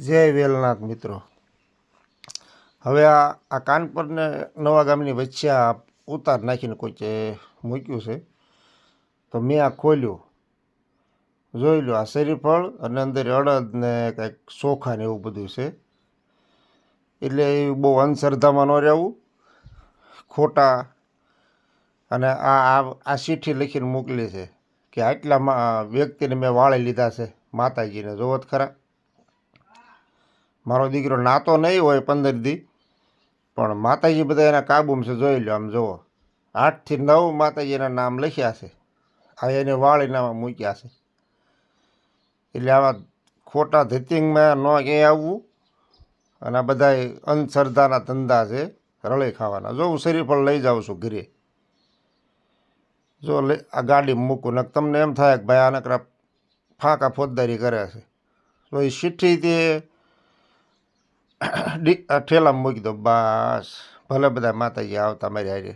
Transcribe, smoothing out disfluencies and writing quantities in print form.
જય વેલનાથ મિત્રો, હવે આ કાનપરને નવા ગામની વચ્ચે આ ઉતાર નાખીને કોઈકે મૂક્યું છે. તો મેં આ ખોલ્યું, જોઈ લો, આ શરીફળ અને અંદર અડદ ને કંઈક ચોખા ને એવું બધું છે. એટલે એ બહુ અંધશ્રદ્ધામાં ન રહેવું, ખોટા. અને આ ચિઠ્ઠી લખીને મોકલી છે કે આટલા વ્યક્તિને મેં વાળી લીધા છે માતાજીને. જોવો જ ખરા, મારો દીકરો નાતો નહીં હોય 15 દી, પણ માતાજી બધા એના કાબૂમાં છે. જોઈ લો, આમ જુઓ, 8 થી 9 માતાજીના નામ લખ્યા છે. આ એને વાળીને મૂક્યા છે. એટલે આવા ખોટા ધતિંગમાં ન ક્યાંય આવવું. અને આ બધા અંધશ્રદ્ધાના ધંધા છે, રળી ખાવાના. જો હું શરીફળ લઈ જાઉં છું ઘરે, જો આ ગાડીમાં મૂકું ને તમને એમ થાય કે ભાઈ આ નકરા ફાંકા ફોજદારી કરે છે. તો એ ચિઠ્ઠી તે ઠેલામાં મૂકી દો, બસ. ભલે બધા માતાજી આવતા મારી હારે.